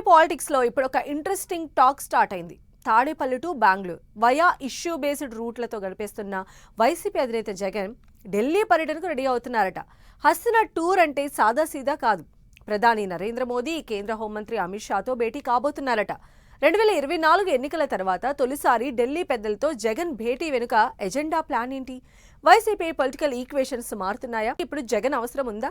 Politics లో ఇప్పుడు ఒక ఇంట్రెస్టింగ్ టాక్ స్టార్ట్ అయింది. Tadepalli to Bengaluru via issue based రూట్లతో గడిపేస్తున్న వైసీపీ అధినేత జగన్ ఢిల్లీ పర్యటనకు రెడీ అవుతున్నారట. హస్తిన టూర్ అంటే సాదాసీదా కాదు. ప్రధాని నరేంద్ర మోదీ, కేంద్ర హోంమంత్రి అమిత్ షాతో భేటీ కాబోతున్నారట. 2024 ఎన్నికల తర్వాత తొలిసారి ఢిల్లీ పెద్దలతో జగన్ భేటీ వెనుక ఎజెండా ప్లాన్ ఏంటి? వైసీపీ పొలిటికల్ ఈక్వేషన్స్ మారుతున్నాయా? ఇప్పుడు జగన్ అవసరం ఉందా?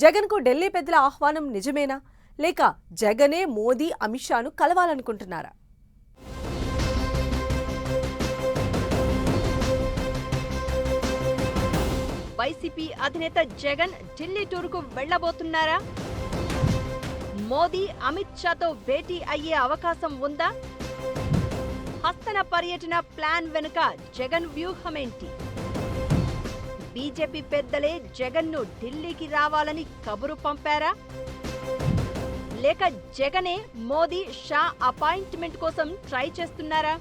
జగన్ కు ఢిల్లీ పెద్దల ఆహ్వానం నిజమేనా, లేక జగనే మోదీ, అమిత్ షాను కలవాలనుకుంటున్నారా? వైసీపీ అధినేత జగన్ ఢిల్లీ టూర్కు వెళ్లబోతున్నారా? మోదీ, అమిత్ షాతో భేటీ అయ్యే అవకాశం ఉందా? హస్తన పర్యటన ప్లాన్ వెనుక జగన్ వ్యూహమేంటి? బీజేపీ పెద్దలే జగన్ను ఢిల్లీకి రావాలని కబురు పంపారా? లేక జగనే మోదీ, షా అపాయింట్మెంట్ కోసం ట్రై చేస్తున్నారా?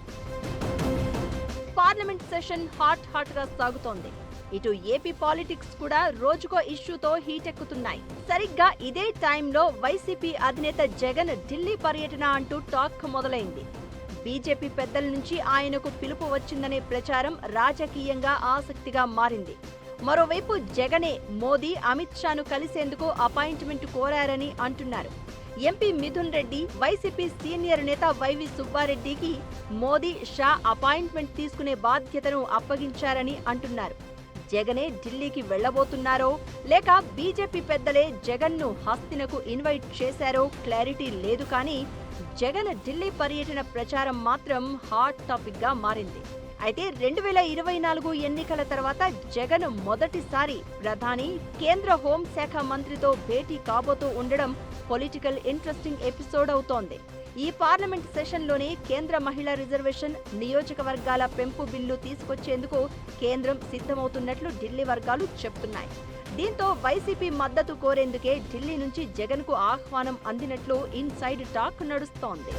పార్లమెంట్ సెషన్ హాట్ గా సాగుతోంది. ఇటు ఏపీ పాలిటిక్స్ కూడా రోజుకో ఇష్యూతో హీటెక్కుతున్నాయి. సరిగ్గా ఇదే టైంలో వైసీపీ అధినేత జగన్ ఢిల్లీ పర్యటన అంటూ టాక్ మొదలైంది. బీజేపీ పెద్దల నుంచి ఆయనకు పిలుపు వచ్చిందనే ప్రచారం రాజకీయంగా ఆసక్తిగా మారింది. మరోవైపు జగనే మోదీ, అమిత్ షాను కలిసేందుకు అపాయింట్మెంట్ కోరారని అంటున్నారు. MP Mithun Reddy, YCP senior నేత వైవి సుబ్బారెడ్డికి మోదీ, షా అపాయింట్మెంట్ తీసుకునే బాధ్యతను అప్పగించారని అంటున్నారు. జగనే ఢిల్లీకి వెళ్లబోతున్నారో లేక బీజేపీ పెద్దలే జగన్ను హస్తినకు ఇన్వైట్ చేశారో క్లారిటీ లేదు. కానీ జగన్ ఢిల్లీ పర్యటన ప్రచారం మాత్రం హాట్ టాపిక్ గా మారింది. అయితే 2024 ఎన్నికల తర్వాత జగన్ మొదటిసారి ప్రధాని, కేంద్ర హోంశాఖ మంత్రితో భేటీ కాబోతూ ఉండడం పొలిటికల్ ఇంట్రెస్టింగ్ ఎపిసోడ్ అవుతోంది. ఈ పార్లమెంట్ సెషన్లోనే కేంద్ర మహిళా రిజర్వేషన్, నియోజకవర్గాల పెంపు బిల్లు తీసుకొచ్చేందుకు కేంద్రం సిద్ధమవుతున్నట్లు ఢిల్లీ వర్గాలు చెప్తున్నాయి. దీంతో వైసీపీ మద్దతు కోరేందుకే ఢిల్లీ నుంచి జగన్కు ఆహ్వానం అందినట్లు ఇన్సైడ్ టాక్ నడుస్తోంది.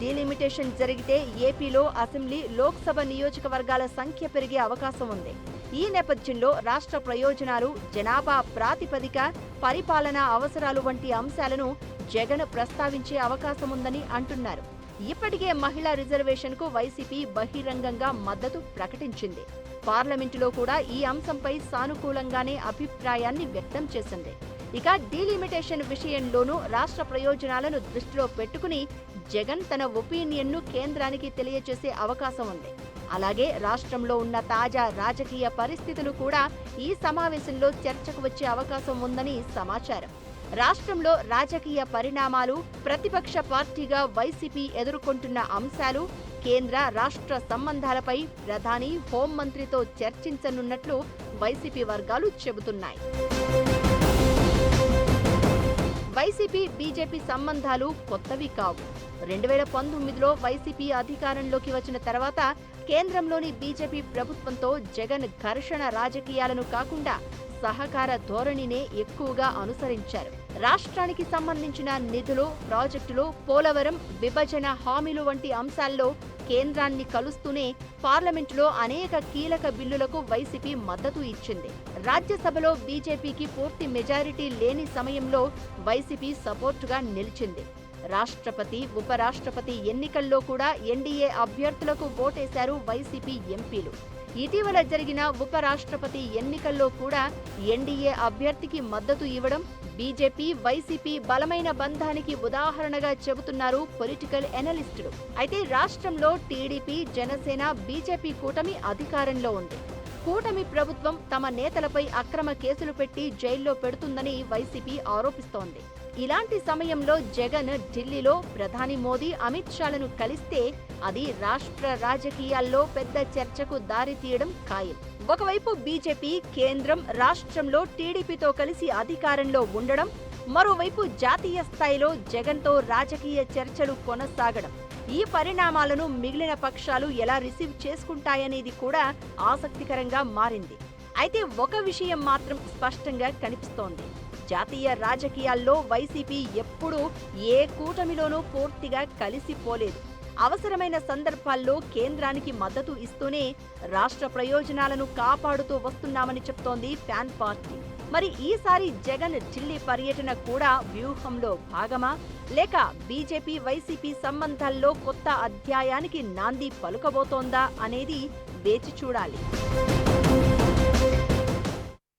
డీలిమిటేషన్ జరిగితే ఏపీలో అసెంబ్లీ, లోక్సభ నియోజకవర్గాల సంఖ్య పెరిగే అవకాశం ఉంది. ఈ నేపథ్యంలో రాష్ట్ర ప్రయోజనాలు, జనాభా ప్రాతిపదిక, పరిపాలనా అవసరాలు వంటి అంశాలను జగన్ ప్రస్తావించే అవకాశముందని అంటున్నారు. ఇప్పటికే మహిళా రిజర్వేషన్కు వైసీపీ బహిరంగంగా మద్దతు ప్రకటించింది. పార్లమెంటులో కూడా ఈ అంశంపై సానుకూలంగానే అభిప్రాయాన్ని వ్యక్తం చేసింది. ఇక డీలిమిటేషన్ విషయంలోనూ రాష్ట్ర ప్రయోజనాలను దృష్టిలో పెట్టుకుని జగన్ తన ఒపీనియన్ను కేంద్రానికి తెలియజేసే అవకాశం ఉంది. అలాగే రాష్ట్రంలో ఉన్న తాజా రాజకీయ పరిస్థితులు కూడా ఈ సమావేశంలో చర్చకు వచ్చే అవకాశం ఉందని సమాచారం. రాష్ట్రంలో రాజకీయ పరిణామాలు, ప్రతిపక్ష పార్టీగా వైసీపీ ఎదుర్కొంటున్న అంశాలు, కేంద్ర రాష్ట్ర సంబంధాలపై ప్రధాని, హోంమంత్రితో చర్చించనున్నట్లు వైసీపీ వర్గాలు చెబుతున్నాయి. వైసీపీ, బీజేపీ సంబంధాలు కొత్తవి కావు. 2019లో వైసీపీ అధికారంలోకి వచ్చిన తర్వాత కేంద్రంలోని బీజేపీ ప్రభుత్వంతో జగన్ ఘర్షణ రాజకీయాలను కాకుండా సహకార ధోరణినే ఎక్కువగా అనుసరించారు. రాష్ట్రానికి సంబంధించిన నిధులు, ప్రాజెక్టులు, పోలవరం, విభజన హామీలు వంటి అంశాల్లో కేంద్రాన్ని కలుస్తూనే పార్లమెంటులో అనేక కీలక బిల్లులకు వైసీపీ మద్దతు ఇచ్చింది. రాజ్యసభలో బీజేపీకి పూర్తి మెజారిటీ లేని సమయంలో వైసీపీ సపోర్టుగా నిలిచింది. రాష్ట్రపతి, ఉపరాష్ట్రపతి ఎన్నికల్లో కూడా ఎన్డీఏ అభ్యర్థులకు ఓటేశారు వైసీపీ ఎంపీలు. ఇటీవల జరిగిన ఉపరాష్ట్రపతి ఎన్నికల్లో కూడా ఎన్డీఏ అభ్యర్థికి మద్దతు ఇవ్వడం బీజేపీ, వైసీపీ బలమైన బంధానికి ఉదాహరణగా చెబుతున్నారు పొలిటికల్ ఎనలిస్టులు. అయితే రాష్ట్రంలో టీడీపీ, జనసేన, బీజేపీ కూటమి అధికారంలో ఉంది. కూటమి ప్రభుత్వం తమ నేతలపై అక్రమ కేసులు పెట్టి జైల్లో పెడుతుందని వైసీపీ ఆరోపిస్తోంది. ఇలాంటి సమయంలో జగన్ ఢిల్లీలో ప్రధాని మోదీ, అమిత్ షాలను కలిస్తే అది రాష్ట్ర రాజకీయాల్లో పెద్ద చర్చకు దారితీయడం ఖాయం. ఒకవైపు బీజేపీ, కేంద్రం రాష్ట్రంలో టీడీపీతో కలిసి అధికారంలో ఉండడం, మరోవైపు జాతీయ స్థాయిలో జగన్తో రాజకీయ చర్చలు కొనసాగడం. ఈ పరిణామాలను మిగిలిన పక్షాలు ఎలా రిసీవ్ చేసుకుంటాయనేది కూడా ఆసక్తికరంగా మారింది. అయితే ఒక విషయం మాత్రం స్పష్టంగా కనిపిస్తోంది. జాతీయ రాజకీయాల్లో వైసీపీ ఎప్పుడూ ఏ కూటమిలోనూ పూర్తిగా కలిసిపోలేదు. అవసరమైన సందర్భాల్లో కేంద్రానికి మద్దతు ఇస్తూనే రాష్ట్ర ప్రయోజనాలను కాపాడుతూ వస్తున్నామని చెప్తోంది ఫ్యాన్ పార్టీ. మరి ఈసారి జగన్ ఢిల్లీ పర్యటన కూడా వ్యూహంలో భాగమా, లేక బీజేపీ వైసీపీ సంబంధాల్లో కొత్త అధ్యాయానికి నాంది పలుకబోతోందా అనేది వేచి చూడాలి.